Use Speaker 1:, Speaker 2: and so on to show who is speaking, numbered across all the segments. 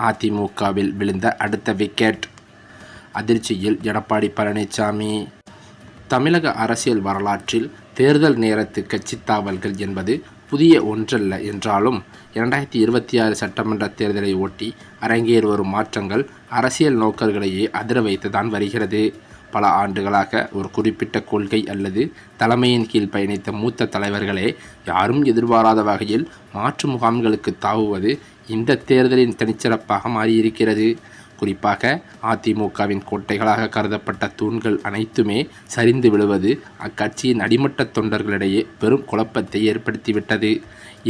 Speaker 1: அதிமுகவில் விழுந்த அடுத்த விக்கெட். அதிர்ச்சியில் எடப்பாடி பழனிசாமி. தமிழக அரசியல் வரலாற்றில் தேர்தல் நேரத்து கட்சி தாவல்கள் என்பது புதிய ஒன்றல்ல என்றாலும் 2026 சட்டமன்ற தேர்தலை ஒட்டி அரங்கேறி வரும் மாற்றங்கள் அரசியல் நோக்கர்களையே அதிர வைத்துதான் வருகிறது. பல ஆண்டுகளாக ஒரு குறிப்பிட்ட கொள்கை அல்லது தலைமையின் கீழ் பயணித்த மூத்த தலைவர்களே யாரும் எதிர்பாராத வகையில் மாற்று முகாம்களுக்கு தாவுவது இந்த தேர்தலின் தனிச்சிறப்பாக மாறியிருக்கிறது. குறிப்பாக அதிமுகவின் கோட்டைகளாக கருதப்பட்ட தூண்கள் அனைத்துமே சரிந்து விழுவது அக்கட்சியின் அடிமட்ட தொண்டர்களிடையே பெரும் குழப்பத்தை ஏற்படுத்திவிட்டது.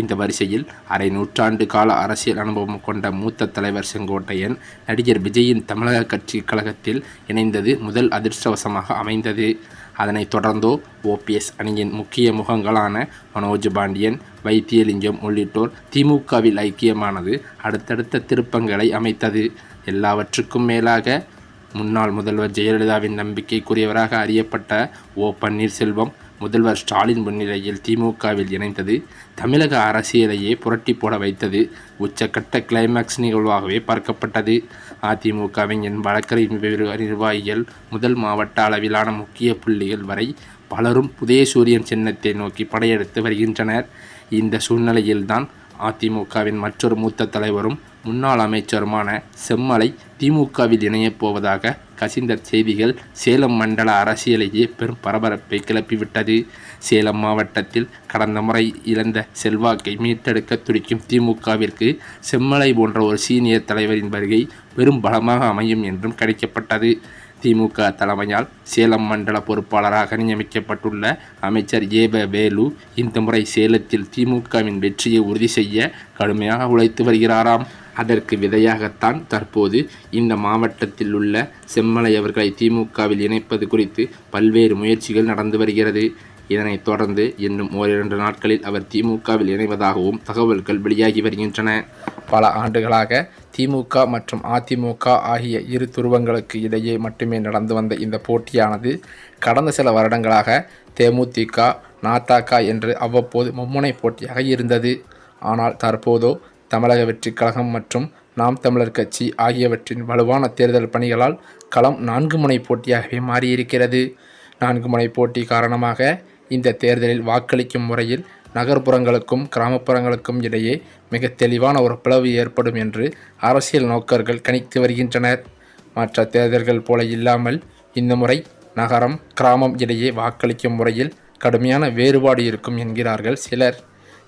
Speaker 1: இந்த வரிசையில் அரை நூற்றாண்டு கால அரசியல் அனுபவம் கொண்ட மூத்த தலைவர் செங்கோட்டையன் நடிகர் விஜயின் தமிழக கட்சி கழகத்தில் இணைந்தது முதல் அதிர்ஷ்டவசமாக அமைந்தது. அதனைத் தொடர்ந்தோ ஓபிஎஸ் அணியின் முக்கிய முகங்களான மனோஜ் பாண்டியன், வைத்தியலிங்கம் உள்ளிட்டோர் திமுகவில் ஐக்கியமானது அடுத்தடுத்த திருப்பங்களை அமைத்தது. எல்லாவற்றுக்கும் மேலாக முன்னாள் முதல்வர் ஜெயலலிதாவின் நம்பிக்கைக்குரியவராக அறியப்பட்ட ஓ. பன்னீர்செல்வம் முதல்வர் ஸ்டாலின் முன்னிலையில் திமுகவில் இணைந்தது தமிழக அரசியலையே புரட்டி போட வைத்தது. உச்சக்கட்ட கிளைமாக்ஸ் நிகழ்வாகவே பார்க்கப்பட்டது. அதிமுகவின் வழக்கறிஞர் நிர்வாகிகள் முதல் மாவட்ட அளவிலான முக்கிய புள்ளிகள் வரை பலரும் உதயசூரியன் சின்னத்தை நோக்கி படையெடுத்து வருகின்றனர். இந்த சூழ்நிலையில்தான் அதிமுகவின் மற்றொரு மூத்த தலைவரும் முன்னாள் அமைச்சருமான செம்மலை திமுகவில் இணையப் போவதாக கசிந்த செய்திகள் சேலம் மண்டல அரசியலையே பெரும் பரபரப்பை கிளப்பிவிட்டது. சேலம் மாவட்டத்தில் கடந்த முறை இழந்த செல்வாக்கை மீட்டெடுக்க துடிக்கும் திமுகவிற்கு செம்மலை போன்ற ஒரு சீனியர் தலைவரின் வருகை பெரும் பலமாக அமையும் என்றும் கணிக்கப்பட்டது. திமுக தலைமையால் சேலம் மண்டல பொறுப்பாளராக நியமிக்கப்பட்டுள்ள அமைச்சர் ஏப வேலு இந்த முறை சேலத்தில் திமுகவின் வெற்றியை உறுதி செய்ய கடுமையாக உழைத்து வருகிறாராம். அதற்கு விதையாகத்தான் தற்போது இந்த மாவட்டத்தில் உள்ள செம்மலை அவர்களை திமுகவில் இணைப்பது குறித்து பல்வேறு முயற்சிகள் நடந்து வருகிறது. இதனைத் தொடர்ந்து இன்னும் ஓரிரண்டு நாட்களில் அவர் திமுகவில் இணைவதாகவும் தகவல்கள் வெளியாகி வருகின்றன. பல ஆண்டுகளாக திமுக மற்றும் அதிமுக ஆகிய இரு துருவங்களுக்கு இடையே மட்டுமே நடந்து வந்த இந்த போட்டியானது கடந்த சில வருடங்களாக தேமுதிக, நாதக என்று அவ்வப்போது மும்முனை போட்டியாக இருந்தது. ஆனால் தற்போதோ தமிழக வெற்றிக் கழகம் மற்றும் நாம் தமிழர் கட்சி ஆகியவற்றின் வலுவான தேர்தல் பணிகளால் களம் 4 முனை போட்டியாகவே மாறியிருக்கிறது. 4 முனை போட்டி காரணமாக இந்த தேர்தலில் வாக்களிக்கும் முறையில் நகர்ப்புறங்களுக்கும் கிராமப்புறங்களுக்கும் இடையே மிக தெளிவான ஒரு பிளவு ஏற்படும் என்று அரசியல் நோக்கர்கள் கணித்து வருகின்றனர். மற்ற தேர்தல்கள் போல இல்லாமல் இந்த முறை நகரம் கிராமம் இடையே வாக்களிக்கும் முறையில் கடுமையான வேறுபாடு இருக்கும் என்கிறார்கள் சிலர்.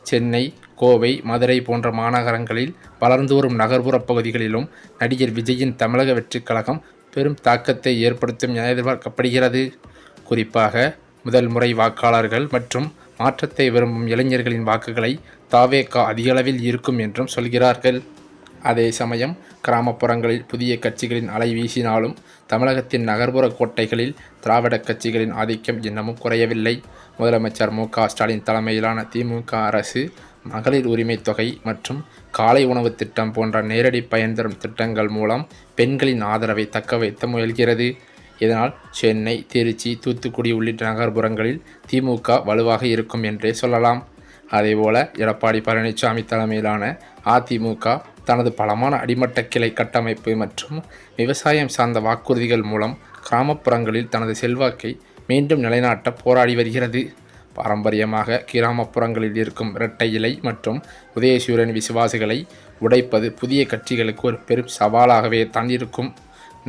Speaker 1: சென்னை, கோவை, மதுரை போன்ற மாநகரங்களில் வளர்ந்து வரும் நகர்ப்புற பகுதிகளிலும் நடிகர் விஜயின் தமிழக வெற்றிக் கழகம் பெரும் தாக்கத்தை ஏற்படுத்தும் என எதிர்பார்க்கப்படுகிறது. குறிப்பாக முதல் முறை வாக்காளர்கள் மற்றும் மாற்றத்தை விரும்பும் இளைஞர்களின் வாக்குகளை தாவேக அதிகளவில் இருக்கும் என்றும் சொல்கிறார்கள். அதே சமயம் கிராமப்புறங்களில் புதிய கட்சிகளின் அலை வீசினாலும் தமிழகத்தின் நகர்ப்புற கோட்டைகளில் திராவிட கட்சிகளின் ஆதிக்கம் இன்னமும் குறையவில்லை. முதலமைச்சர் மு.க. ஸ்டாலின் தலைமையிலான திமுக அரசு மகளிர் உரிமை தொகை மற்றும் காலை உணவு திட்டம் போன்ற நேரடி பயன் தரும் திட்டங்கள் மூலம் பெண்களின் ஆதரவை தக்க வைத்து முயல்கிறது. இதனால் சென்னை, திருச்சி, தூத்துக்குடி உள்ளிட்ட நகர்ப்புறங்களில் திமுக வலுவாக இருக்கும் என்றே சொல்லலாம். அதேபோல எடப்பாடி பழனிசாமி தலைமையிலான அதிமுக தனது பலமான அடிமட்ட கிளை கட்டமைப்பு மற்றும் விவசாயம் சார்ந்த வாக்குறுதிகள் மூலம் கிராமப்புறங்களில் தனது செல்வாக்கை மீண்டும் நிலைநாட்ட போராடி வருகிறது. பாரம்பரியமாக கிராமப்புறங்களில் இருக்கும் இரட்டை இலை மற்றும் உதயசூரியன் விசுவாசிகளை உடைப்பது புதிய கட்சிகளுக்கு ஒரு பெரும் சவாலாகவே தான் இருக்கும்.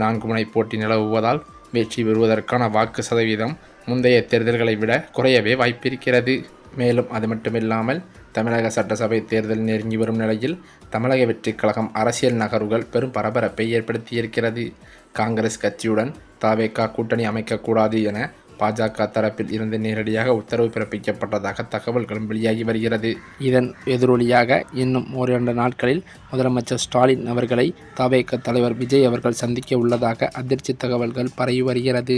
Speaker 1: 4 முனை போட்டி நிலவுவதால் வெற்றி பெறுவதற்கான வாக்கு சதவீதம் முந்தைய தேர்தல்களை விட குறையவே வாய்ப்பிருக்கிறது. மேலும் அது மட்டுமில்லாமல் தமிழக சட்டசபை தேர்தல் நெருங்கி வரும் நிலையில் தமிழக வெற்றிக் கழகம் அரசியல் நகர்வுகள் பெரும் பரபரப்பை ஏற்படுத்தியிருக்கிறது. காங்கிரஸ் கட்சியுடன் தாவேக கூட்டணி அமைக்கக்கூடாது என பாஜக தரப்பில் இருந்து நேரடியாக உத்தரவு பிறப்பிக்கப்பட்டதாக தகவல்களும் வெளியாகி வருகிறது. இதன் எதிரொலியாக இன்னும் ஓரிரண்டு நாட்களில் முதலமைச்சர் ஸ்டாலின் அவர்களை தாவேக தலைவர் விஜய் அவர்கள் சந்திக்க உள்ளதாக அதிர்ச்சி தகவல்கள் பரவி வருகிறது.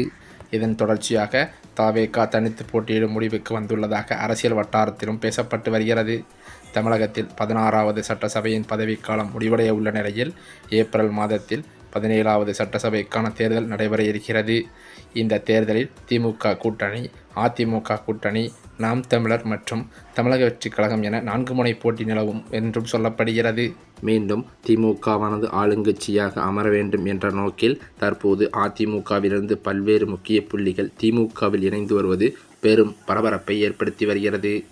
Speaker 1: இதன் தொடர்ச்சியாக தாவேக தனித்து போட்டியிடும் முடிவுக்கு வந்துள்ளதாக அரசியல் வட்டாரத்திலும் பேசப்பட்டு வருகிறது. தமிழகத்தில் 16வது சட்டசபையின் பதவிக்காலம் முடிவடைய உள்ள நிலையில் ஏப்ரல் மாதத்தில் 17வது சட்டசபைக்கான தேர்தல் நடைபெற இருக்கிறது. இந்த தேர்தலில் திமுக கூட்டணி, அதிமுக கூட்டணி, நாம் தமிழர் மற்றும் தமிழக வெற்றிக் கழகம் என 4 முனை போட்டி நிலவும் என்றும் சொல்லப்படுகிறது. மீண்டும் திமுகவானது ஆளுங்கட்சியாக அமர வேண்டும் என்ற நோக்கில் தற்போது அதிமுகவிலிருந்து பல்வேறு முக்கிய புள்ளிகள் திமுகவில் இணைந்து வருவது பெரும் பரபரப்பை ஏற்படுத்தி வருகிறது.